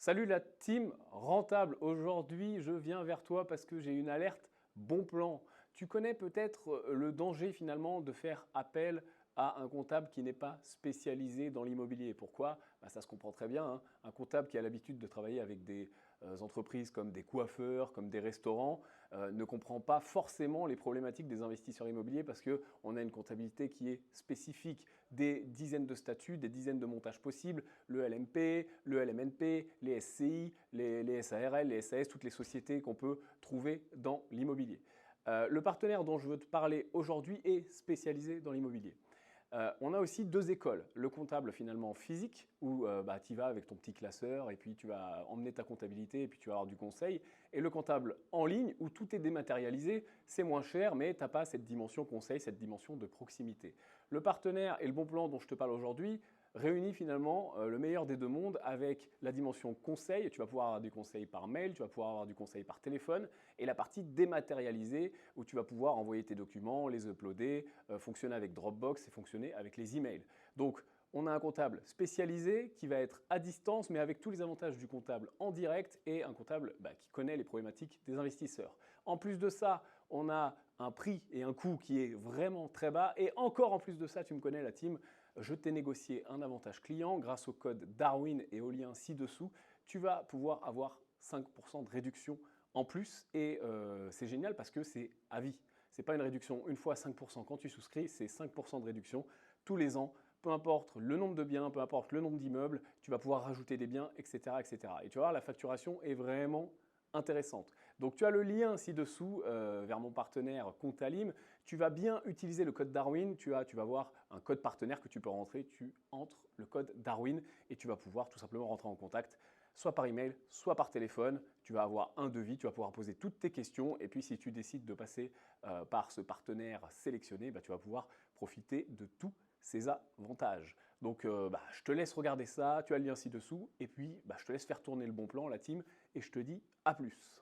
Salut la team rentable. Aujourd'hui, je viens vers toi parce que j'ai une alerte bon plan. Tu connais peut-être le danger finalement de faire appel à un comptable qui n'est pas spécialisé dans l'immobilier. Pourquoi? Ça se comprend très bien, hein. Un comptable qui a l'habitude de travailler avec des entreprises comme des coiffeurs, comme des restaurants, ne comprend pas forcément les problématiques des investisseurs immobiliers parce qu'on a une comptabilité qui est spécifique, des dizaines de statuts, des dizaines de montages possibles, le LMP, le LMNP, les SCI, les SARL, les SAS, toutes les sociétés qu'on peut trouver dans l'immobilier. Le partenaire dont je veux te parler aujourd'hui est spécialisé dans l'immobilier. On a aussi deux écoles. Le comptable finalement physique, où tu y vas avec ton petit classeur et puis tu vas emmener ta comptabilité et puis tu vas avoir du conseil. Et le comptable en ligne, où tout est dématérialisé, c'est moins cher, mais tu n'as pas cette dimension conseil, cette dimension de proximité. Le partenaire et le bon plan dont je te parle aujourd'hui réunit finalement le meilleur des deux mondes avec la dimension conseil. Tu vas pouvoir avoir du conseil par mail, tu vas pouvoir avoir du conseil par téléphone et la partie dématérialisée où tu vas pouvoir envoyer tes documents, les uploader, fonctionner avec Dropbox et fonctionner avec les emails. Donc, on a un comptable spécialisé qui va être à distance, mais avec tous les avantages du comptable en direct et un comptable qui connaît les problématiques des investisseurs. En plus de ça, on a un prix et un coût qui est vraiment très bas. Et encore en plus de ça, tu me connais la team, je t'ai négocié un avantage client grâce au code Darwin et au lien ci-dessous. Tu vas pouvoir avoir 5% de réduction en plus et c'est génial parce que c'est à vie. Ce n'est pas une réduction une fois 5% quand tu souscris, c'est 5% de réduction tous les ans. Peu importe le nombre de biens, peu importe le nombre d'immeubles, tu vas pouvoir rajouter des biens, etc., etc. Et tu vas voir, la facturation est vraiment intéressante. Donc tu as le lien ci-dessous vers mon partenaire Comptalim. Tu vas bien utiliser le code Darwin. Tu vas voir un code partenaire que tu peux rentrer. Tu entres le code Darwin et tu vas pouvoir tout simplement rentrer en contact soit par email, soit par téléphone. Tu vas avoir un devis, tu vas pouvoir poser toutes tes questions. Et puis si tu décides de passer par ce partenaire sélectionné, tu vas pouvoir profiter de tout ces avantages. Donc je te laisse regarder ça, tu as le lien ci-dessous, et puis je te laisse faire tourner le bon plan, la team, et je te dis à plus.